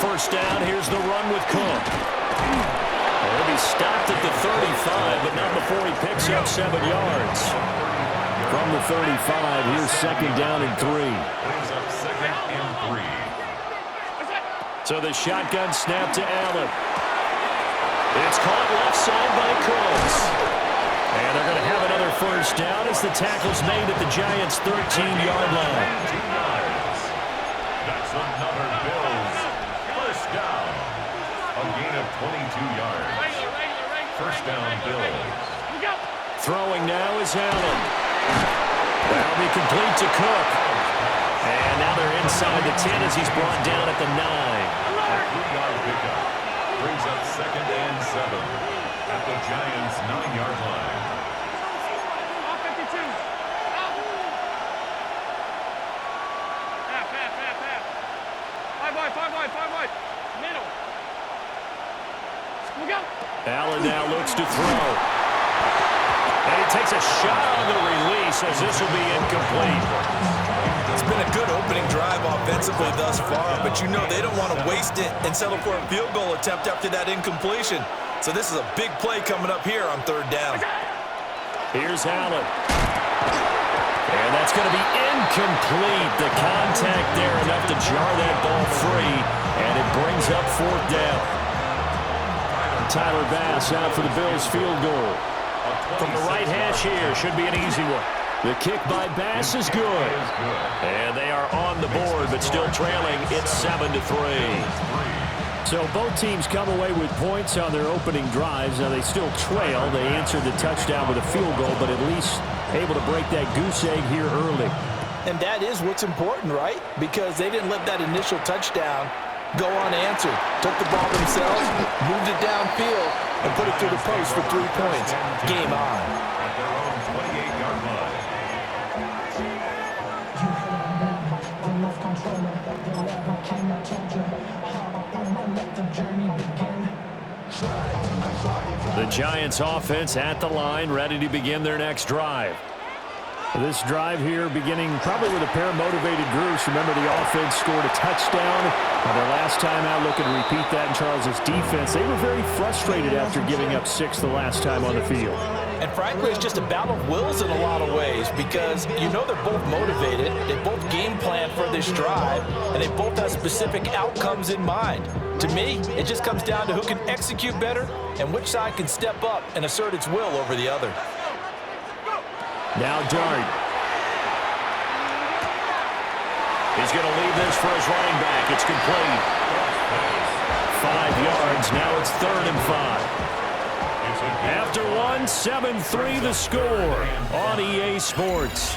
first down. Here's the run with Cook. He'll be stopped at the 35, but not before he picks up 7 yards. From the 35, here's second down and 3. Brings up second and 3. So the shotgun snap to Allen. It's caught left side by Cooks. And they're going to have another first down as the tackle's made at the Giants' 13-yard line. That's another Bills first down. A gain of 22 yards. First down, Bills. Throwing now is Allen. That'll be complete to Cook. And now they're inside the 10 as he's brought down at the 9. A 3-yard pickup. Brings up second and 7 at the Giants' 9-yard line. Allen now looks to throw. And he takes a shot on the release as this will be incomplete. It's been a good opening drive offensively thus far, but you know they don't want to waste it and settle for a field goal attempt after that incompletion. So this is a big play coming up here on third down. Here's Allen. And that's going to be incomplete. The contact there enough to jar that ball free, and it brings up fourth down. Tyler Bass out for the Bills field goal. From the right hash here, should be an easy one. The kick by Bass is good. And they are on the board, but still trailing. It's 7-3. So both teams come away with points on their opening drives. Now they still trail. They answered the touchdown with a field goal, but at least able to break that goose egg here early. And that is what's important, right? Because they didn't let that initial touchdown go unanswered. Took the ball themselves, moved it downfield, and put it through the post for 3 points. Game on. At their own 28-yard line. The Giants offense at the line, ready to begin their next drive. This drive here beginning probably with a pair of motivated groups. Remember, the offense scored a touchdown. Their last time out, looking to repeat that in Charles' defense. They were very frustrated after giving up 6 the last time on the field. And frankly, it's just a battle of wills in a lot of ways because you know they're both motivated. They both game plan for this drive, and they both have specific outcomes in mind. To me, it just comes down to who can execute better and which side can step up and assert its will over the other. Now Dart. He's going to leave this for his running back. It's complete. 5 yards. Now it's 3rd and 5. After one, 7-3 the score on EA Sports.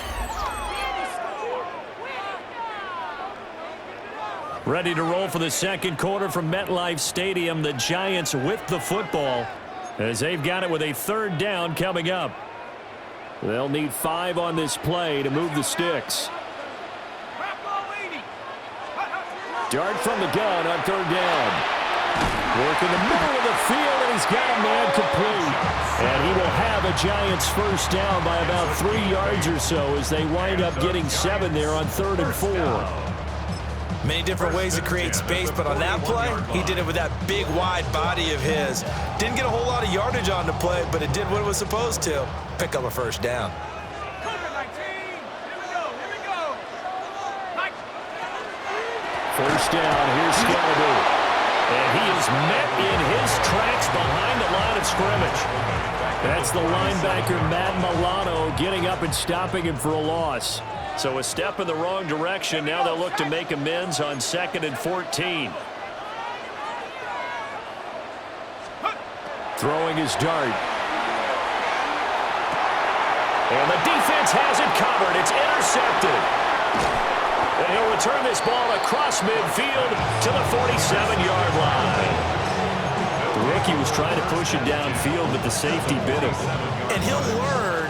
Ready to roll for the second quarter from MetLife Stadium. The Giants with the football as they've got it with a 3rd down coming up. They'll need 5 on this play to move the sticks. Dart from the gun on 3rd down. Work in the middle of the field, and he's got a man complete. And he will have a Giants first down by about 3 yards or so as they wind up getting 7 there on 3rd and 4. Many different ways to create space, but on that play, he did it with that big, wide body of his. Didn't get a whole lot of yardage on the play, but it did what it was supposed to. Pick up a first down. First down, here's Scalaboo. And he is met in his tracks behind the line of scrimmage. That's the linebacker, Matt Milano, getting up and stopping him for a loss. So a step in the wrong direction. Now they'll look to make amends on 2nd and 14. Throwing his Dart. And the defense has it covered. It's intercepted. And he'll return this ball across midfield to the 47-yard line. The rookie was trying to push it downfield, but the safety bit him. And he'll learn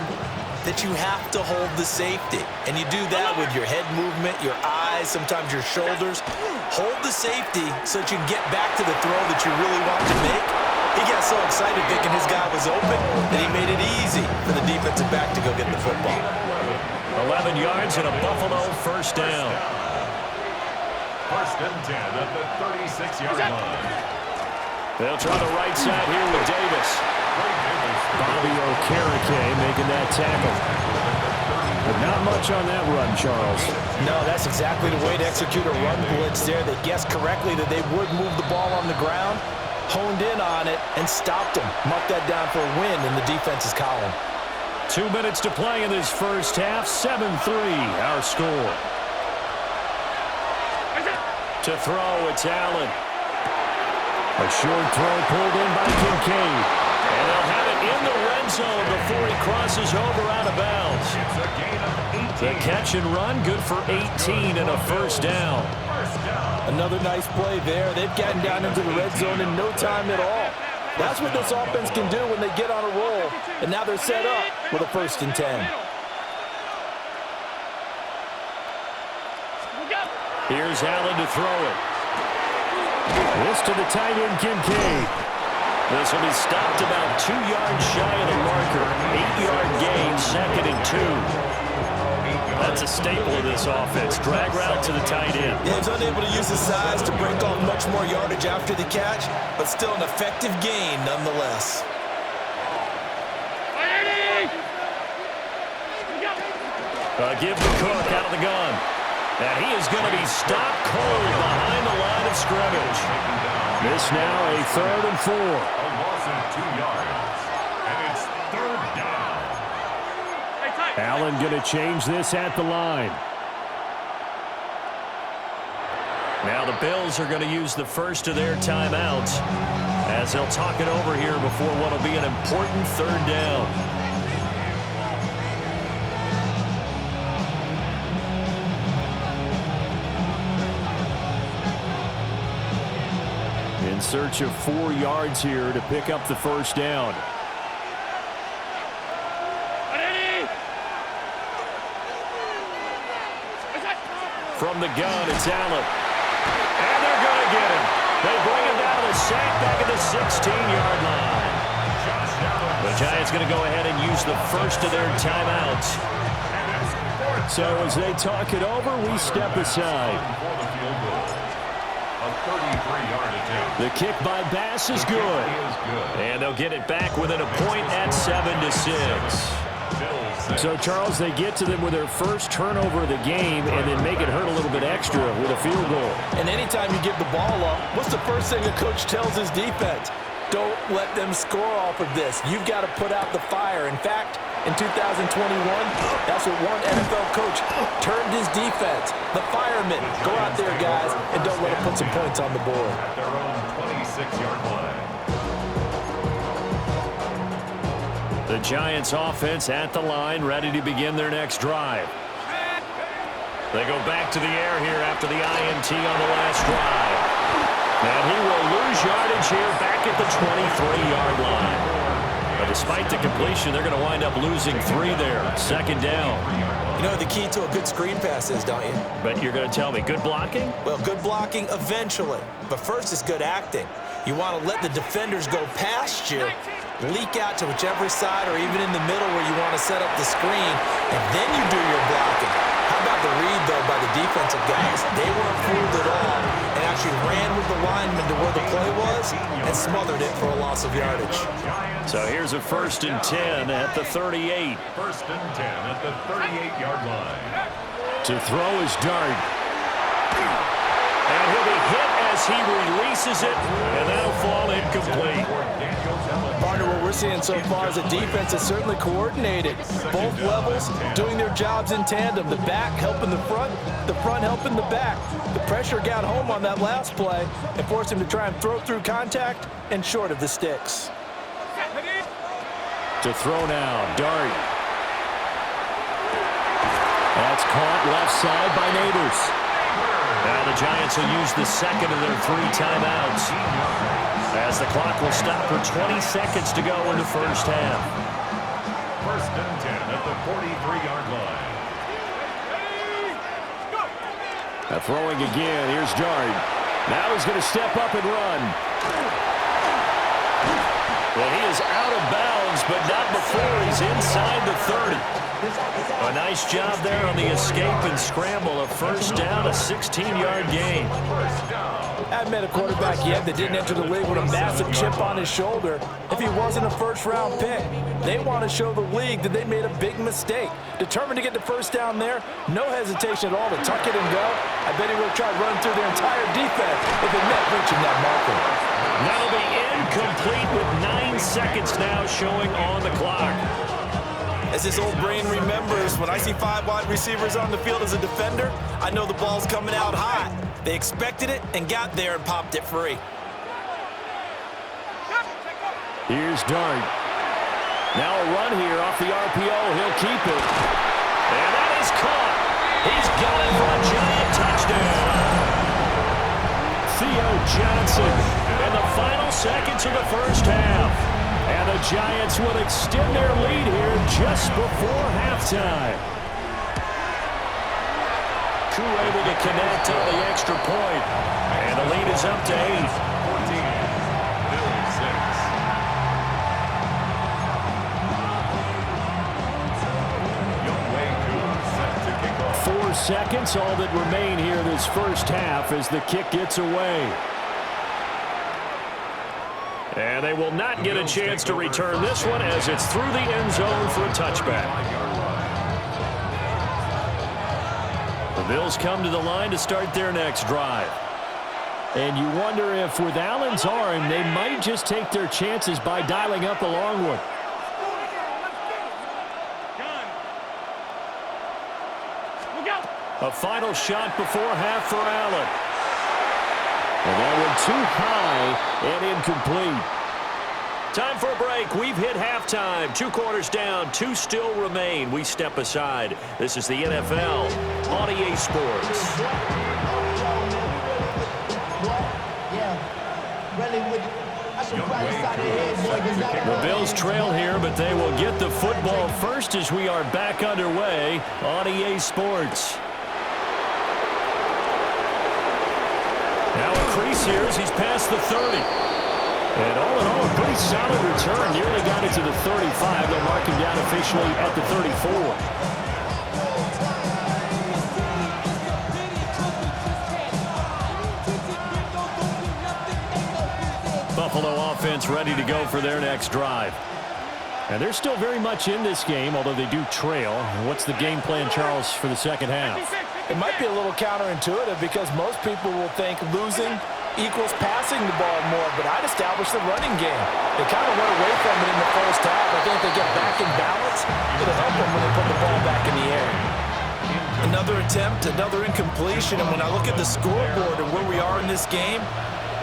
that you have to hold the safety. And you do that with your head movement, your eyes, sometimes your shoulders. Hold the safety so that you can get back to the throw that you really want to make. He got so excited thinking his guy was open that he made it easy for the defensive back to go get the football. 11 yards and a Buffalo first down. First and 10 at the 36-yard line. They'll try the right side here with Davis. Bobby Okereke making that tackle. But not much on that run, Charles. No, that's exactly the way to execute a run blitz there. They guessed correctly that they would move the ball on the ground, honed in on it, and stopped them. Marked that down for a win in the defense's column. 2 minutes to play in this first half. 7-3, our score. To throw, it's Allen. A short throw pulled in by Kincaid. And they'll have it in the red zone before he crosses over out of bounds. It's a gain of 18. The catch and run, good for 18 and a first down. Another nice play there. They've gotten down into the red zone in no time at all. That's what this offense can do when they get on a roll. And now they're set up with a 1st and 10. Here's Allen to throw it. This to the tight end, Kincaid. This will be stopped about 2 yards shy of the marker. 8-yard gain, 2nd and 2. That's a staple of this offense. Drag route to the tight end. Yeah, he's unable to use his size to break off much more yardage after the catch, but still an effective gain nonetheless. Give the Cook out of the gun. And he is going to be stopped cold behind the line of scrimmage. This now a 3rd and 4. A loss of 2 yards. And it's 3rd down. Allen going to change this at the line. Now the Bills are going to use the first of their timeouts as they'll talk it over here before what will be an important 3rd down. In search of 4 yards here to pick up the first down. From the gun, it's Allen. And they're going to get him. They bring him down to the sack back at the 16-yard line. The Giants going to go ahead and use the first of their timeouts. So as they talk it over, we step aside. A 33-yard attempt. The kick by Bass is good. And they'll get it back within a point at 7-6. So, Charles, they get to them with their first turnover of the game and then make it hurt a little bit extra with a field goal. And anytime you give the ball up, what's the first thing the coach tells his defense? Don't let them score off of this. You've got to put out the fire. In fact, in 2021, that's what one NFL coach turned his defense. The firemen. Go out there, guys, and don't let them put some points on the board. At their own 26-yard line. The Giants offense at the line, ready to begin their next drive. They go back to the air here after the INT on the last drive. And he will lose yardage here back at the 23-yard line. But despite the completion, they're going to wind up losing 3 there. 2nd down. You know what the key to a good screen pass is, don't you? But you're going to tell me, good blocking? Well, good blocking eventually. But first is good acting. You want to let the defenders go past you, leak out to whichever side or even in the middle where you want to set up the screen, and then you do your blocking. How about the read, though, by the defensive guys? They weren't fooled at all and actually ran with the lineman to where the play was and smothered it for a loss of yardage. So here's a 1st and 10 at the 38. 1st and 10 at the 38-yard line. To throw is Dart. And he'll be hit as he releases it, and that'll fall incomplete. Partner, what we're seeing so far is a defense that's certainly coordinated. Both levels doing their jobs in tandem. The back helping the front helping the back. The pressure got home on that last play and forced him to try and throw through contact and short of the sticks. To throw now, Dart. That's caught left side by Neighbors. Now the Giants will use the second of their 3 timeouts as the clock will stop for 20 seconds to go in the first half. 1st and 10 at the 43-yard line. Now throwing again, here's Dart. Now he's going to step up and run. Well, he is out of bounds, but not before he's inside the 30. A nice job there on the escape and scramble. A first down, a 16-yard gain. I haven't met a quarterback yet that didn't enter the league with a massive chip on his shoulder if he wasn't a first-round pick. They want to show the league that they made a big mistake. Determined to get the first down there, no hesitation at all to tuck it and go. I bet he would have tried running through their entire defense if it meant reaching that marker. That'll be incomplete with 9 seconds now showing on the clock. As this old brain remembers, when I see 5 wide receivers on the field as a defender, I know the ball's coming out hot. They expected it and got there and popped it free. Here's Dart. Now a run here off the RPO. He'll keep it. And that is caught. He's going for a giant touchdown. Theo Johnson in the final seconds of the first half. And the Giants will extend their lead here just before halftime. Koo able to connect on the extra point. And the lead is up to 8. 4 seconds, all that remain here this first half as the kick gets away. And they will not get a chance to return this one as it's through the end zone for a touchback. The Bills come to the line to start their next drive. And you wonder if with Allen's arm, they might just take their chances by dialing up a long one. A final shot before half for Allen. And that one too high and incomplete. Time for a break. We've hit halftime. 2 quarters down, 2 still remain. We step aside. This is the NFL on EA Sports. The Bills trail here, but they will get the football first as we are back underway on EA Sports. Now a crease here as he's past the 30. And all in all, a pretty solid return. Nearly got it to the 35. They'll mark him down officially at the 34. Buffalo offense ready to go for their next drive. And they're still very much in this game, although they do trail. What's the game plan, Charles, for the second half? It might be a little counterintuitive because most people will think losing equals passing the ball more, but I'd establish the running game. They kind of went away from it in the first half. I think they get back in balance. It'll help them when they put the ball back in the air. Another attempt, another incompletion, and when I look at the scoreboard and where we are in this game,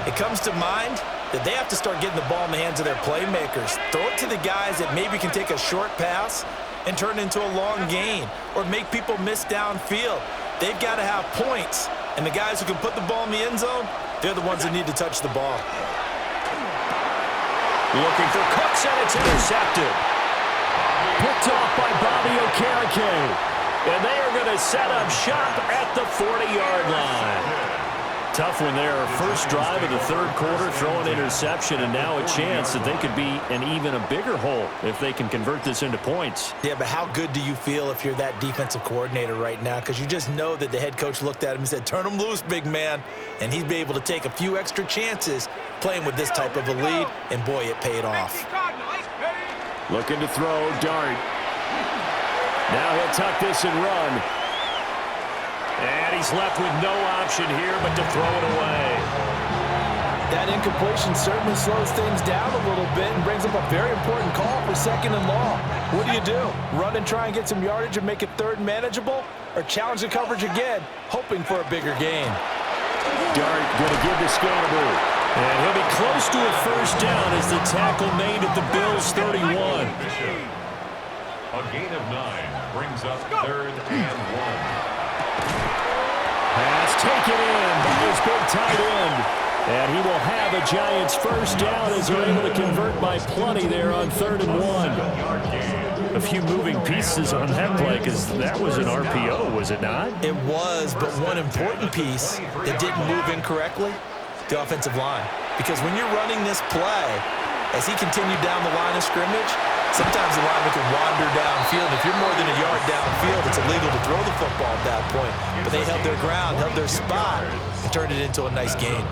it comes to mind that they have to start getting the ball in the hands of their playmakers. Throw it to the guys that maybe can take a short pass and turn it into a long gain or make people miss downfield. They've got to have points, and the guys who can put the ball in the end zone, they're the ones that need to touch the ball. Looking for Cooks, and it's intercepted. Picked off by Bobby Okereke. And they are going to set up shop at the 40-yard line. Tough one there. First drive of the third quarter, throw an interception, and now a chance that they could be in even a bigger hole if they can convert this into points. Yeah, but how good do you feel if you're that defensive coordinator right now? Because you just know that the head coach looked at him and said, turn him loose, big man. And he'd be able to take a few extra chances playing with this type of a lead, and boy, it paid off. Looking to throw, Dart. Now he'll tuck this and run. And he's left with no option here but to throw it away. That incompletion certainly slows things down a little bit and brings up a very important call for 2nd and long. What do? Run and try and get some yardage and make it third and manageable? Or challenge the coverage again, hoping for a bigger gain? Dart going to give to Scannable. And he'll be close to a first down as the tackle made at the Bills' 31. A gain of 9 brings up 3rd and 1. Pass taken in by his big tight end. And he will have a Giants first down as they're able to convert by plenty there on 3rd and 1. A few moving pieces on that play because that was an RPO, was it not? It was, but one important piece that didn't move incorrectly, the offensive line. Because when you're running this play, as he continued down the line of scrimmage, sometimes the lineman can wander downfield. If you're more than a yard downfield, it's illegal to throw the football at that point. But they held their ground, held their spot, and turned it into a nice gain.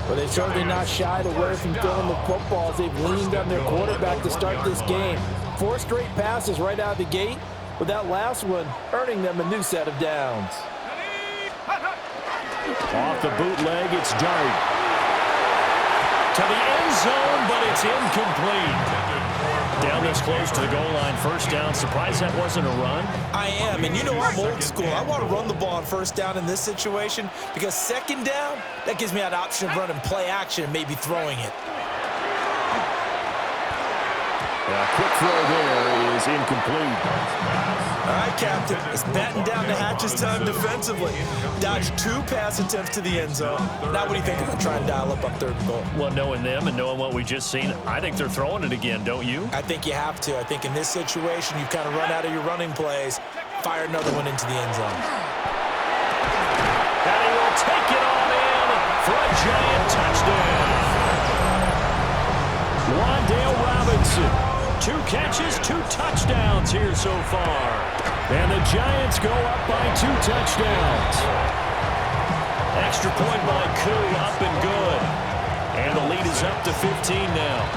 Well, they've certainly not shied away from throwing the footballs. They've leaned on their quarterback to start this game. 4 straight passes right out of the gate, with that last one earning them a new set of downs. Off the bootleg, it's Dart. To the end zone, but it's incomplete. Down this close to the goal line, first down. Surprised that wasn't a run? I am, and you know I'm old school. I want to run the ball on first down in this situation because second down, that gives me that option of running play action and maybe throwing it. Quick throw there is incomplete. All right, Captain, it's batten down the hatches time defensively. Dodged 2 pass attempts to the end zone. Now what do you think about trying to dial up on 3rd and goal? Well, knowing them and knowing what we just seen, I think they're throwing it again, don't you? I think you have to. I think in this situation, you've kind of run out of your running plays. Fire another one into the end zone. And he will take it on in for a giant touchdown. Wan'Dale Robinson. 2 catches, 2 touchdowns here so far. And the Giants go up by 2 touchdowns. Extra point by Koo, up and good. And the lead is up to 15 now.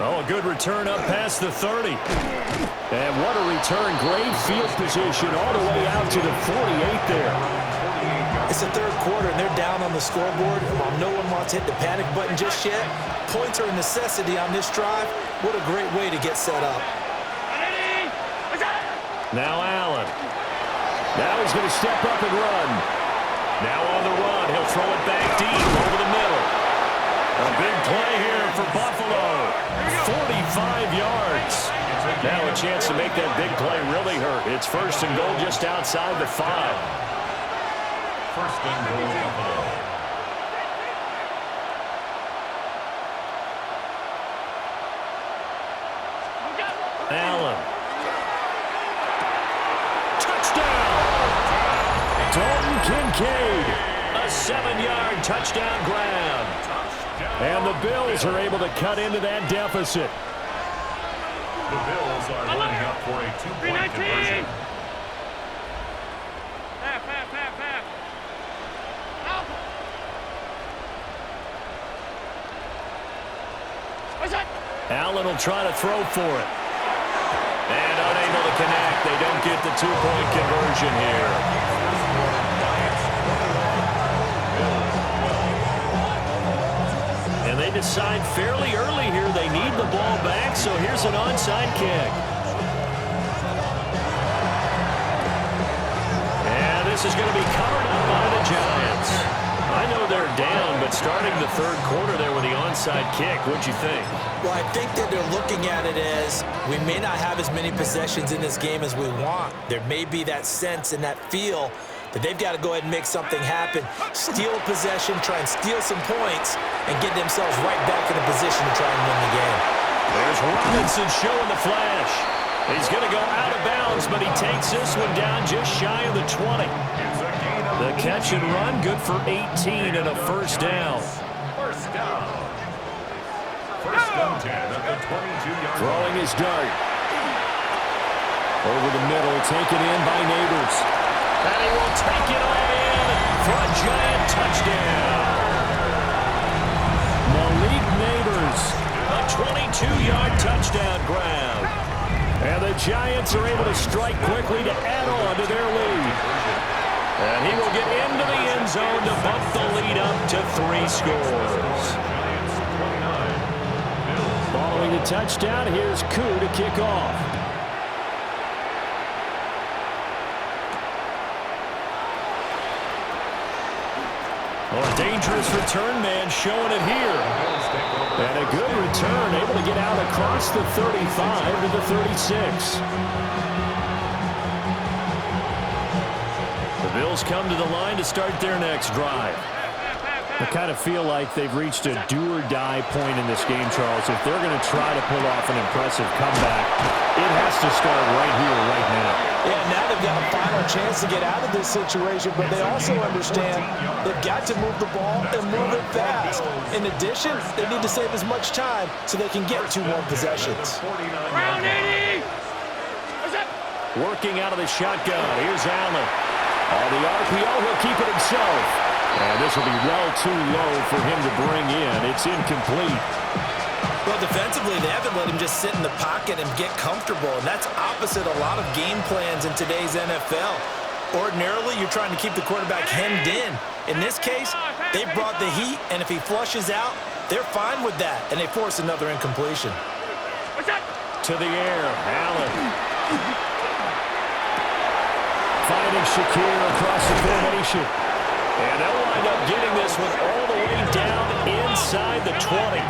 Oh, a good return up past the 30. And what a return. Great field position all the way out to the 48 there. It's the 3rd quarter, and they're down on the scoreboard. And while no one wants to hit the panic button just yet, points are a necessity on this drive. What a great way to get set up. Now Allen. Now he's going to step up and run. Now on the run. He'll throw it back deep over the middle. A big play here for Buffalo. 45 yards. Now a chance to make that big play really hurt. It's 1st and goal just outside the 5. 1st and goal, Buffalo. Allen. Touchdown! Dalton Kincaid. A 7-yard touchdown grab. And the Bills are able to cut into that deficit. The Bills are lining up for a 2-point conversion. Allen will try to throw for it. And unable to connect. They don't get the 2-point conversion here. And they decide fairly early here they need the ball back, so here's an onside kick. And this is going to be covered up by the Giants. I know they're down, but starting the 3rd quarter there with the onside kick, what'd you think? Well, I think that they're looking at it as we may not have as many possessions in this game as we want. There may be that sense and that feel that they've got to go ahead and make something happen, steal possession, try and steal some points, and get themselves right back in a position to try and win the game. There's Robinson showing the flash. He's going to go out of bounds, but he takes this one down just shy of the 20. The catch and run, good for 18 and a 1st down. 1st down. 1st and 10 at the 22-yard line. Throwing his Dart. Over the middle, taken in by Neighbors. And he will take it all in for a giant touchdown. Malik Neighbors, a 22-yard touchdown grab. And the Giants are able to strike quickly to add on to their lead. And he will get into the end zone to bump the lead up to 3 scores. Following the touchdown, here's Koo to kick off. Oh, a dangerous return man showing it here. And a good return, able to get out across the 35 to the 36. The Bills come to the line to start their next drive. I kind of feel like they've reached a do-or-die point in this game, Charles. If they're going to try to pull off an impressive comeback, it has to start right here, right now. Yeah, now they've got a final chance to get out of this situation, but they also understand they've got to move the ball and move it fast. In addition, they need to save as much time so they can get 2 more possessions. Round 80! Working out of the shotgun. Here's Allen. On the RPO, he'll keep it himself. And this will be well too low for him to bring in. It's incomplete. Well, defensively, they haven't let him just sit in the pocket and get comfortable, and that's opposite a lot of game plans in today's NFL. Ordinarily, you're trying to keep the quarterback hemmed in. In this case, they brought the heat, and if he flushes out, they're fine with that, and they force another incompletion. To the air, Allen. Finding Shakir across the formation. And they'll wind up getting this one all the way down inside the 20.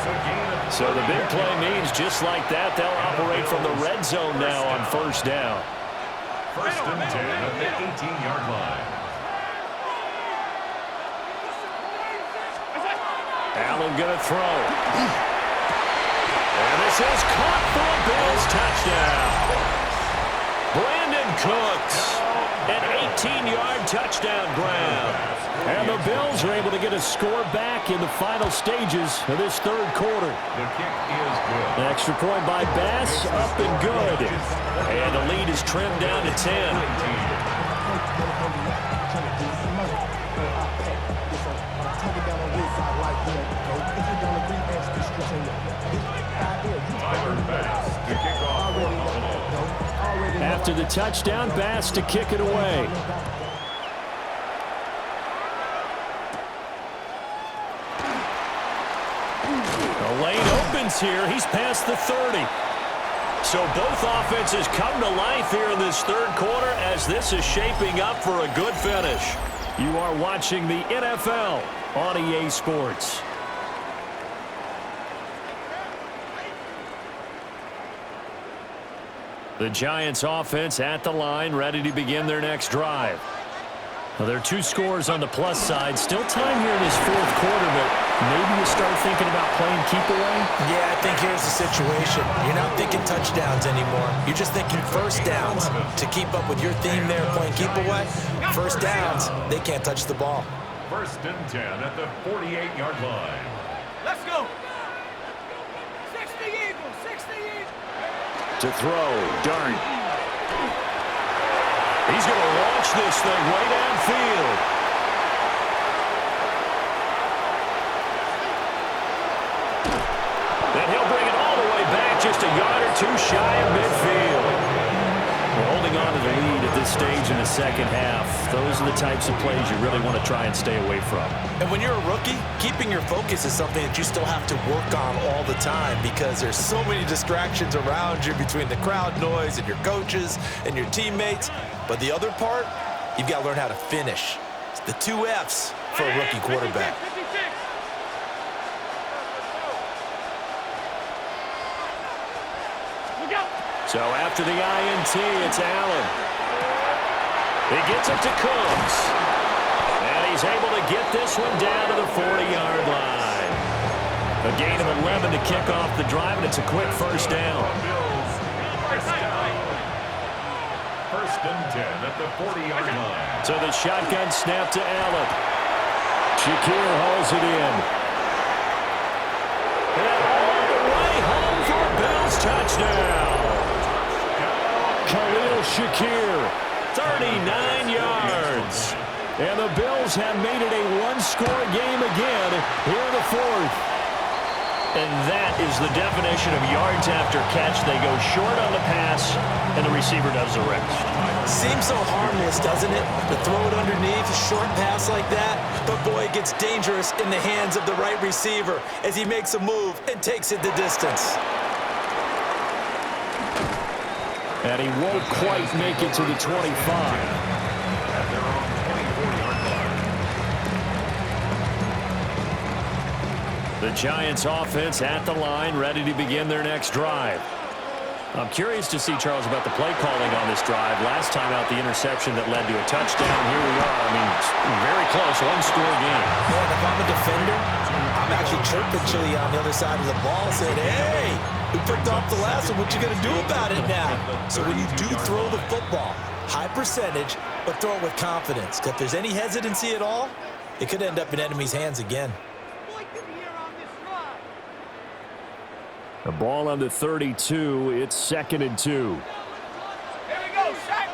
So the big play means just like that, they'll operate from the red zone now on first down. First and 10 at the 18-yard line. Allen gonna throw. And this is caught for a Bills touchdown. Brandon Cooks, an 18-yard touchdown grab. And the Bills are able to get a score back in the final stages of this third quarter. The kick is good. An extra point by Bass, up and good. And the lead is trimmed down to 10. After the touchdown, Bass to kick it away. The lane opens here. He's past the 30. So both offenses come to life here in this third quarter as this is shaping up for a good finish. You are watching the NFL on EA Sports. The Giants offense at the line, ready to begin their next drive. Well, there are 2 scores on the plus side. Still time here in this fourth quarter, but maybe you start thinking about playing keep away? Yeah, I think here's the situation. You're not thinking touchdowns anymore. You're just thinking first downs. To keep up with your theme there, playing keep away, first downs, they can't touch the ball. First and 10 at the 48-yard line. Let's go! 60 Eagles, 60 Eagles! To throw, Dart. He's going to launch this thing way downfield. Then he'll bring it all the way back, just a yard or 2 shy of midfield. We're holding on to the lead at this stage in the second half. Those are the types of plays you really want to try and stay away from. And when you're a rookie, keeping your focus is something that you still have to work on all the time because there's so many distractions around you between the crowd noise and your coaches and your teammates. But the other part, you've got to learn how to finish. It's the 2 F's for a rookie quarterback. So after the INT, it's Allen. He gets it to Cooks. And he's able to get this one down to the 40-yard line. A gain of 11 to kick off the drive, and it's a quick first down. First and 10 at the 40-yard line. So the shotgun snap to Allen. Shakir hauls it in. And all the way home for a Bills touchdown. Khalil Shakir, 39 yards. And the Bills have made it a 1-score game again here in the fourth. And that is the definition of yards after catch. They go short on the pass, and the receiver does the rest. Seems so harmless, doesn't it? To throw it underneath, a short pass like that. But, boy, it gets dangerous in the hands of the right receiver as he makes a move and takes it the distance. And he won't quite make it to the 25. At their own 24-yard line. The Giants offense at the line, ready to begin their next drive. I'm curious to see, Charles, about the play calling on this drive. Last time out, the interception that led to a touchdown. Here we are. I mean, very close, 1-score game. Man, if I'm a defender, I'm actually chirping Chili on the other side of the ball saying, hey, We picked off the last one. What you going to do about it now? So when you do throw the football, high percentage, but throw it with confidence. If there's any hesitancy at all, it could end up in enemy's hands again. The ball on the 32. It's 2nd and 2. Here we go, Shaq.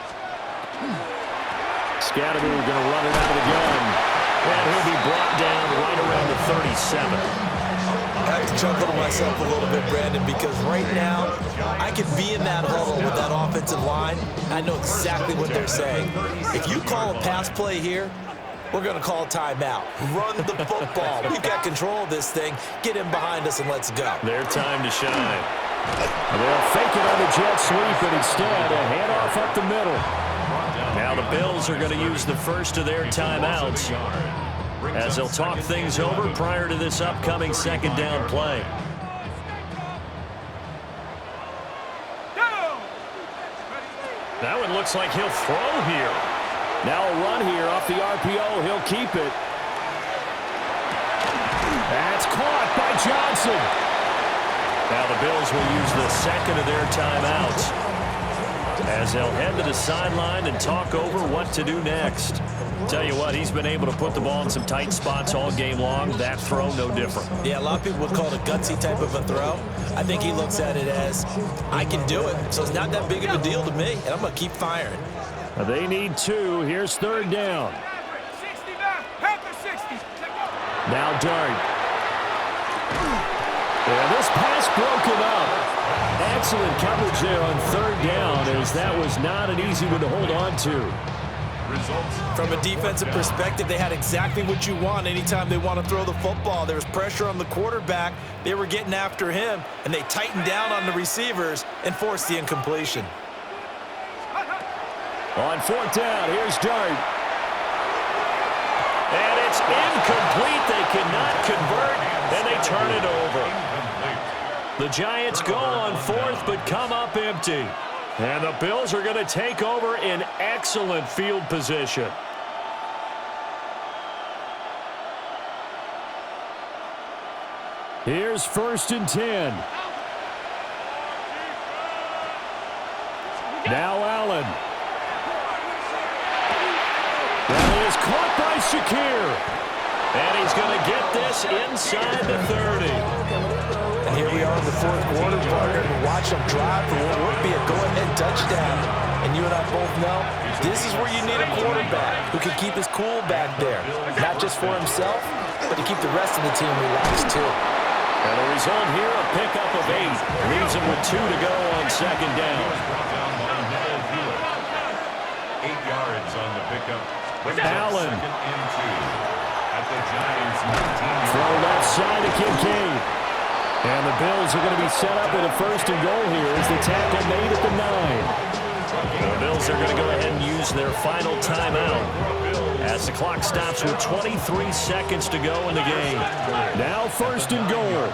Scatterby going to run it out of the gun. And he'll be brought down right around the 37. I have to chuckle to myself a little bit, Brandon, because right now I could be in that huddle with that offensive line. I know exactly what they're saying. If you call a pass play here, we're going to call a timeout. Run the football. We've got control of this thing. Get in behind us and let's go. Their time to shine. They'll fake it on the jet sweep, and instead a handoff up the middle. Now the Bills are going to use the first of their timeouts as they'll talk things over prior to this upcoming 2nd down play. That one looks like he'll throw here. Now a run here off the RPO. He'll keep it. That's caught by Johnson. Now the Bills will use the 2nd of their timeouts as they'll head to the sideline and talk over what to do next. Tell you what, he's been able to put the ball in some tight spots all game long. That throw, no different. Yeah, a lot of people would call it a gutsy type of a throw. I think he looks at it as, I can do it. So it's not that big of a deal to me, and I'm going to keep firing. They need 2. Here's 3rd down. 60 back. Panther 60. Now Dart. Yeah, this pass broken up. Excellent coverage there on 3rd down, as that was not an easy one to hold on to. From a defensive perspective, they had exactly what you want anytime they want to throw the football. There was pressure on the quarterback. They were getting after him, and they tightened down on the receivers and forced the incompletion. On 4th down, here's Dart. And it's incomplete. They cannot convert, and they turn it over. The Giants go on 4th, but come up empty. And the Bills are going to take over in excellent field position. Here's 1st and 10. Now Allen. That is caught by Shakir. And he's going to get this inside the 30. And here we are in the 4th quarter, partner. Watch them drive for what would be a go-ahead touchdown. And you and I both know this is where you need a quarterback who can keep his cool back there. Not just for himself, but to keep the rest of the team relaxed too. And the result here, a pickup of 8. Leaves him with 2 to go on 2nd down. 8 yards on the pickup. Allen. 2nd and 2 at the Giants' 19. Throw left side to Kincaid. And the Bills are going to be set up with a 1st and goal here as the tackle made at the 9. The Bills are going to go ahead and use their final timeout as the clock stops with 23 seconds to go in the game. Now 1st and goal.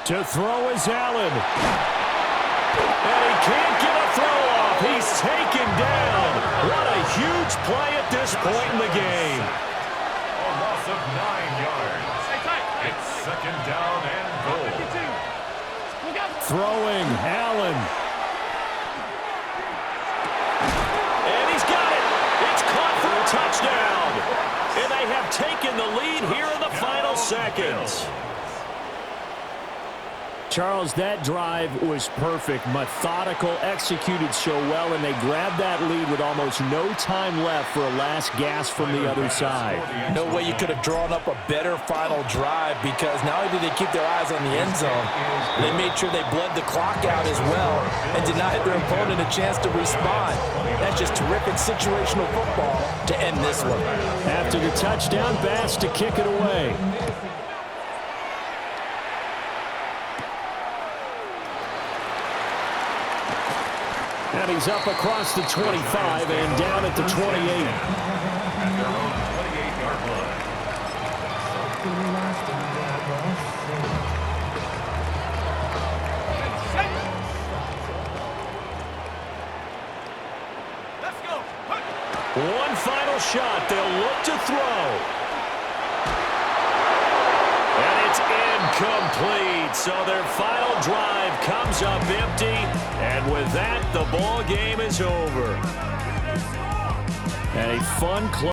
To throw is Allen. And he can't get a throw off. He's taken down. What a huge play at this point in the game. A loss of 9 yards. It's 2nd down and goal. Throwing, Allen. And he's got it. It's caught for a touchdown. And they have taken the lead here in the final seconds. Charles, that drive was perfect, methodical, executed so well, and they grabbed that lead with almost no time left for a last gasp from the other side. No way you could have drawn up a better final drive, because not only did they keep their eyes on the end zone, they made sure they bled the clock out as well and denied their opponent a chance to respond. That's just terrific situational football to end this one. After the touchdown, Bass to kick it away. And he's up across the 25 and down at the 28. At their own 28-yard line. Let's go. final shot. They'll look to throw. And it's incomplete. So their final drive comes up empty. And with that, the ball game is over. And a fun close.